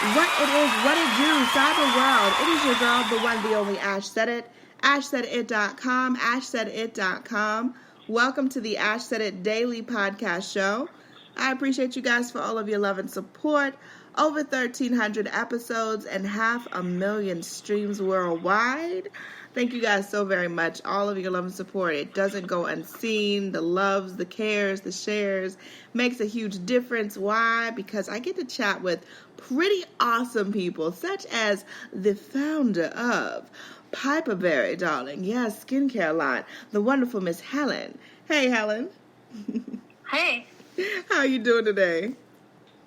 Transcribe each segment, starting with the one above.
What it is, what it do, cyber world. It is your girl, the one, the only Ash Said It. AshSaidIt.com, AshSaidIt.com. Welcome to the Ash Said It Daily Podcast Show. I appreciate you guys for all of your love and support. Over 1,300 episodes and 500,000 streams worldwide. Thank you guys so very much. All of your love and support. It doesn't go unseen. The loves, the cares, the shares makes a huge difference. Why? Because I get to chat with pretty awesome people, such as the founder of Piperberry, darling. Yes, skincare line. The wonderful Miss Helen. Hey, Helen. Hey. How are you doing today?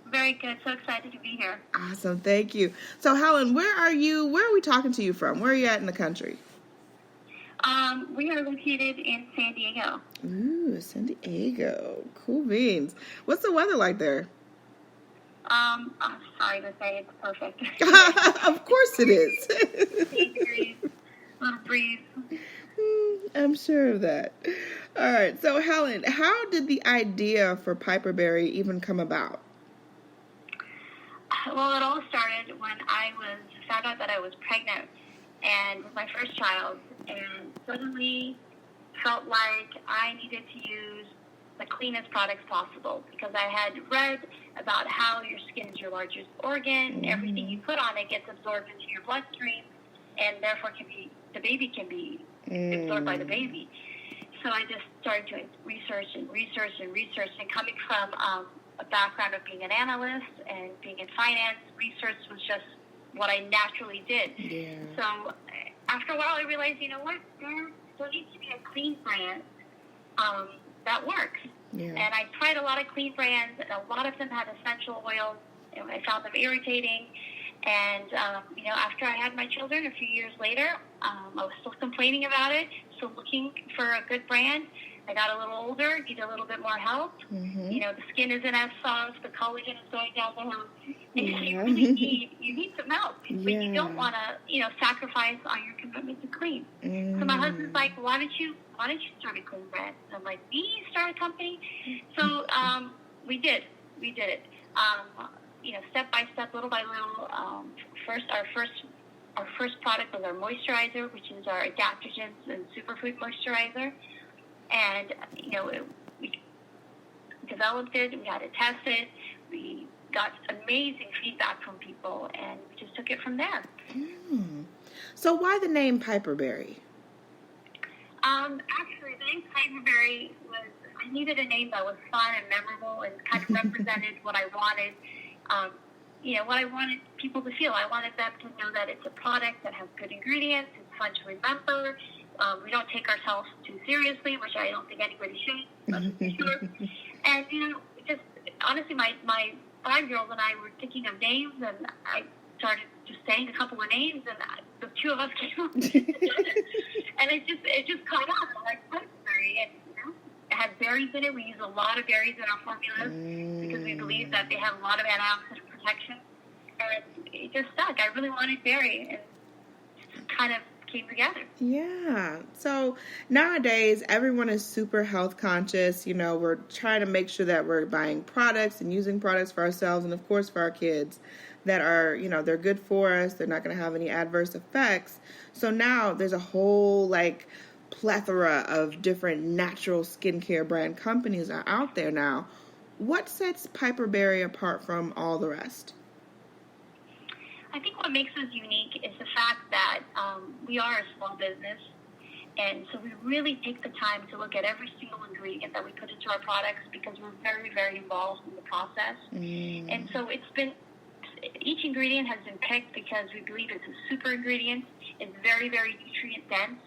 Very good. So excited to be here. Awesome. Thank you. So, Helen, where are you? Where are we talking to you from? Where are you at in the country? We are located in San Diego. Ooh, San Diego. Cool beans. What's the weather like there? I'm sorry to say it's perfect. Of course it is. 8 degrees, little breeze. I'm sure of that. All right. So, Helen, how did the idea for Piperberry even come about? Well, it all started when I found out that I was pregnant and with my first child, and suddenly felt like I needed to use the cleanest products possible because I had read about how your skin is your largest organ. Everything you put on it gets absorbed into your bloodstream, and therefore the baby can be absorbed by the baby. So I just started to research, and coming from a background of being an analyst and being in finance, research was just what I naturally did. Yeah. So after a while, I realized, you know what, there needs to be a clean brand that works. Yeah. And I tried a lot of clean brands, and a lot of them had essential oils, and I found them irritating. And, after I had my children a few years later, I was still complaining about it, still looking for a good brand. I got a little older, needed a little bit more help. Mm-hmm. The skin isn't as soft, the collagen is going down the hill. And Yeah. you really need some help. But Yeah. you don't want to, sacrifice on your commitment to clean. So my husband's like, why don't you start a clean brand? And I'm like, me start a company? So we did it. Step by step, little by little. Our first product was our moisturizer, which is our adaptogens and superfood moisturizer. And, we developed it, we had it tested, we got amazing feedback from people, and we just took it from there. So why the name Piperberry? Actually, the name Piperberry I needed a name that was fun and memorable and kind of represented what I wanted. What I wanted people to feel. I wanted them to know that it's a product that has good ingredients, it's fun to remember. We don't take ourselves too seriously, which I don't think anybody should, but for sure. And, just honestly, my 5-year-old and I were thinking of names, and I started just saying a couple of names, and the two of us came up together. And it just caught on. I'm like, Piperberry, and, it has berries in it. We use a lot of berries in our formulas because we believe that they have a lot of antioxidant protection. And it just stuck. I really wanted berry, and it kind of came together. Yeah. So nowadays, everyone is super health conscious. We're trying to make sure that we're buying products and using products for ourselves and, of course, for our kids that are, they're good for us. They're not going to have any adverse effects. So now there's a whole, plethora of different natural skincare brand companies are out there now. What sets Piperberry apart from all the rest? I think what makes us unique is the fact that we are a small business, and so we really take the time to look at every single ingredient that we put into our products because we're very, very involved in the process. And so each ingredient has been picked because we believe it's a super ingredient. It's very, very nutrient dense.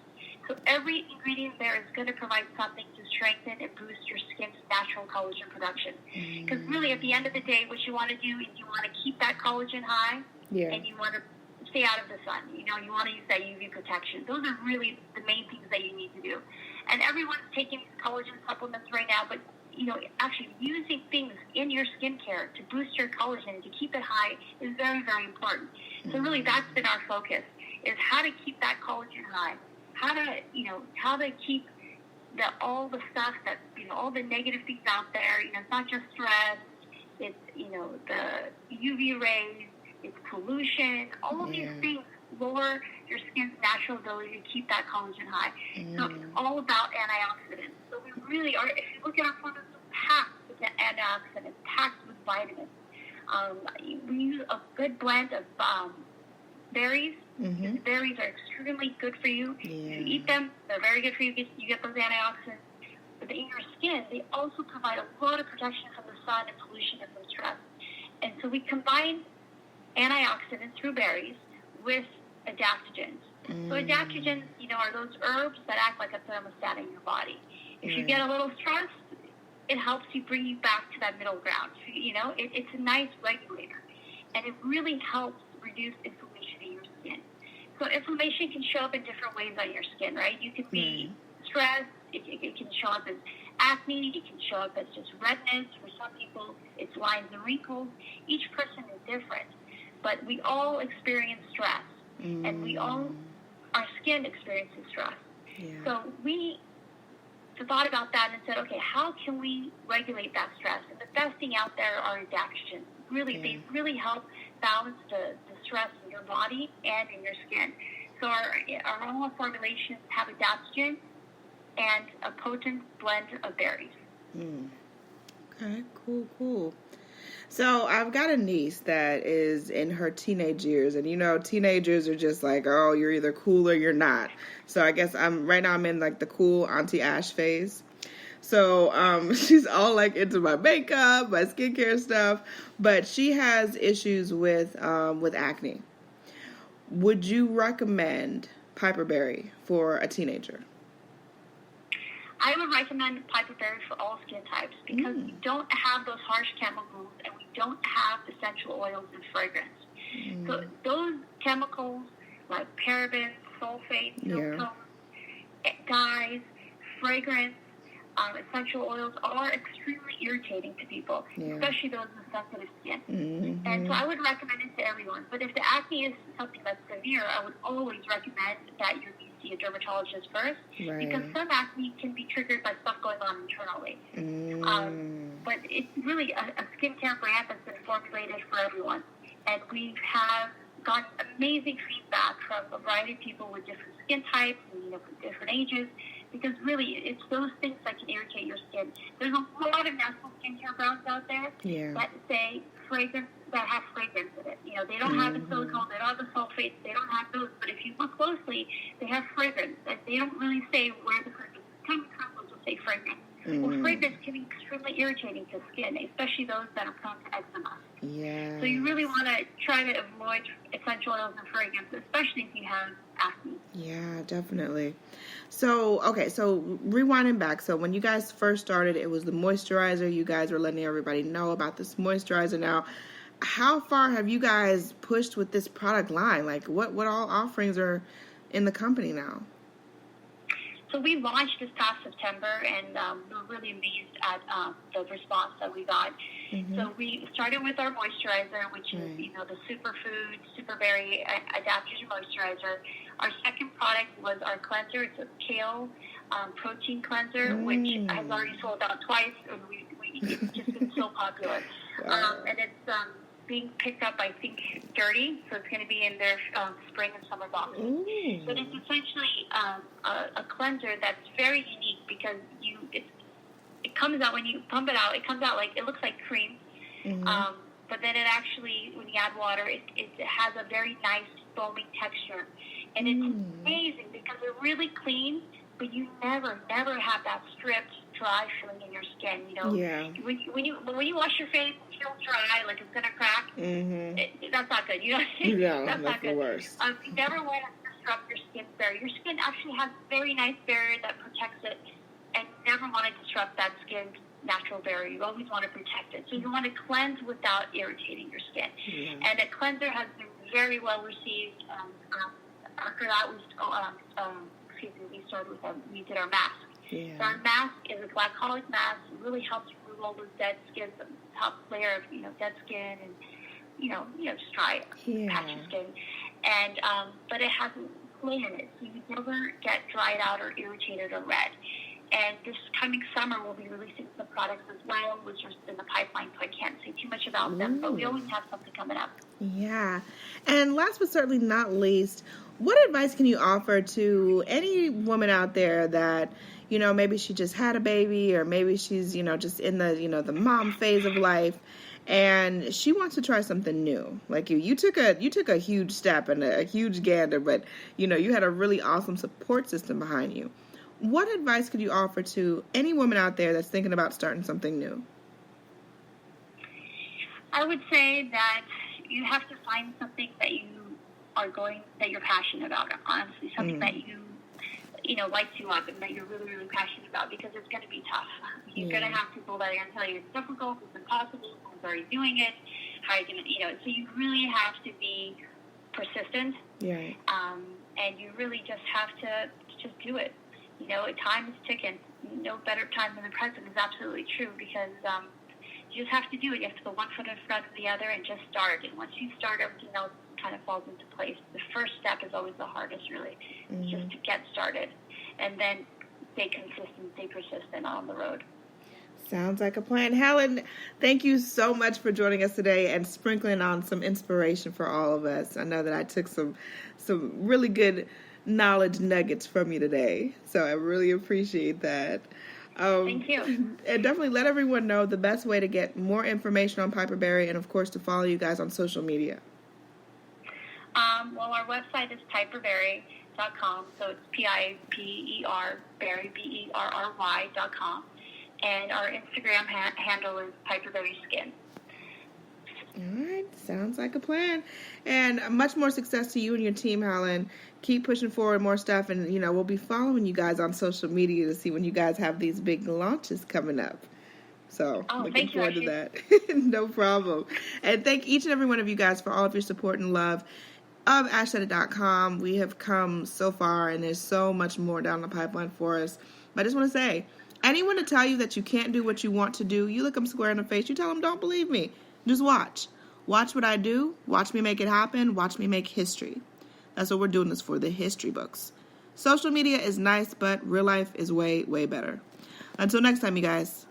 So every ingredient there is going to provide something to strengthen and boost your skin's natural collagen production. Because really, at the end of the day, what you want to do is you want to keep that collagen high. Yeah. And you want to stay out of the sun. You want to use that UV protection. Those are really the main things that you need to do. And everyone's taking collagen supplements right now, but, actually using things in your skincare to boost your collagen and to keep it high is very, very important. So really that's been our focus, is how to keep that collagen high, how to keep all the stuff that, all the negative things out there. It's not just stress, it's, the UV rays, it's pollution, all of these things lower your skin's natural ability to keep that collagen high. So it's all about antioxidants. So we really are, if you look at our products, packed with antioxidants, packed with vitamins. We use a good blend of berries. Mm-hmm. Berries are extremely good for you. Yeah. If you eat them, they're very good for you. You get those antioxidants. But in your skin, they also provide a lot of protection from the sun and pollution and from stress. And so we combine antioxidants through berries with adaptogens. So adaptogens, are those herbs that act like a thermostat in your body. If you get a little stressed, it helps you bring you back to that middle ground. It's a nice regulator. And it really helps reduce inflammation in your skin. So inflammation can show up in different ways on your skin, right? You could be stressed. It can show up as acne. It can show up as just redness. For some people, it's lines and wrinkles. Each person is different. But we all experience stress. And our skin experiences stress. Yeah. So we thought about that and said, okay, how can we regulate that stress? And the best thing out there are adaptogens. They really help balance the stress in your body and in your skin. So our own formulations have adaptogens and a potent blend of berries. Okay, cool. So I've got a niece that is in her teenage years, and teenagers are just like, oh, you're either cool or you're not. So I guess I'm in like the cool Auntie Ash phase. So she's all like into my makeup, my skincare stuff, but she has issues with acne. Would you recommend Piperberry for a teenager? I would recommend Piperberry for all skin types because we don't have those harsh chemicals and we don't have essential oils and fragrance. So those chemicals like parabens, sulfates, silicones, dyes, fragrance, essential oils are extremely irritating to people, especially those with sensitive skin. And so I would recommend it to everyone. But if the acne is something that's severe, I would always recommend that you see a dermatologist first, because some acne can be triggered by stuff going on internally. But it's really a skincare brand that's been formulated for everyone. And we have gotten amazing feedback from a variety of people with different skin types and with different ages, because really it's those things that can irritate your skin. There's a lot of natural skincare brands out there that say fragrance, that have fragrance in it. They don't have the silicone, they don't have the sulfates, they don't have those, but if you look closely, they have fragrance. They don't really say where the fragrance is coming from, they'll just say fragrance. Well, fragrance can be extremely irritating to skin, especially those that are prone to eczema. So you really want to try to avoid essential oils and fragrance, especially if you have acne. Yeah, definitely. So rewinding back. So when you guys first started, it was the moisturizer. You guys were letting everybody know about this moisturizer. Now, how far have you guys pushed with this product line? Like, what all offerings are in the company now? So we launched this past September, and we're really amazed at the response that we got. So we started with our moisturizer, which is, the superfoods, Piperberry adaptogen moisturizer. Our second product was our cleanser. It's a kale protein cleanser, which has already sold out twice, and it's just been so popular. And it's being picked up, I think, dirty, so it's going to be in their spring and summer boxes. But it's essentially a cleanser that's very unique because it comes out when you pump it out. It comes out it looks like cream, but then it actually, when you add water, it has a very nice foaming texture, and it's amazing because it really cleans, but you never have that stripped, dry feeling in your skin. When you wash your face, it feels dry, like it's gonna crack. That's not good. That's not good. The worst. You never want to disrupt your skin barrier. Your skin actually has a very nice barrier that protects it, and you never want to disrupt that skin's natural barrier. You always want to protect it. So you want to cleanse without irritating your skin. And a cleanser has been very well received. After that, we did our mask. So our mask is a glycolic mask. It really helps remove all those dead skin, the top layer of dead skin, and just dry patchy skin. And but it has clay in it, so you never get dried out or irritated or red. And this coming summer, we'll be releasing some products as well, which are in the pipeline, so I can't say too much about them. But we always have something coming up. Yeah. And last but certainly not least, what advice can you offer to any woman out there that, maybe she just had a baby, or maybe she's, just in the, the mom phase of life, and she wants to try something new? Like you took a huge step and a huge gander, but, you had a really awesome support system behind you. What advice could you offer to any woman out there that's thinking about starting something new? I would say that you have to find something that you're passionate about. Honestly, something that you lights you up and that you're really, really passionate about, because it's going to be tough. You're going to have people that are going to tell you it's difficult, it's impossible, someone's already doing it. How are you going to, so you really have to be persistent. Yeah. And you really just have to just do it. Time is ticking. No better time than the present is absolutely true, because you just have to do it. You have to put one foot in front of the other and just start. And once you start, everything else kind of falls into place. The first step is always the hardest, really. It's just to get started. And then stay consistent, stay persistent on the road. Sounds like a plan. Helen, thank you so much for joining us today and sprinkling on some inspiration for all of us. I know that I took some really good knowledge nuggets from you today, so I really appreciate that. Thank you. And definitely let everyone know the best way to get more information on Piperberry, and of course to follow you guys on social media. Well, our website is piperberry.com, so it's Piper, Berry, Berry.com, and our Instagram handle is Piperberry Skin. All right, sounds like a plan. And much more success to you and your team, Helen. Keep pushing forward more stuff, and we'll be following you guys on social media to see when you guys have these big launches coming up. So looking forward to that. No problem. And thank each and every one of you guys for all of your support and love of ashsaidit.com. We have come so far, and there's so much more down the pipeline for us. But I just want to say, anyone to tell you that you can't do what you want to do, you look them square in the face, you tell them, don't believe me. Just watch. Watch what I do. Watch me make it happen. Watch me make history. That's what we're doing this for, the history books. Social media is nice, but real life is way, way better. Until next time, you guys.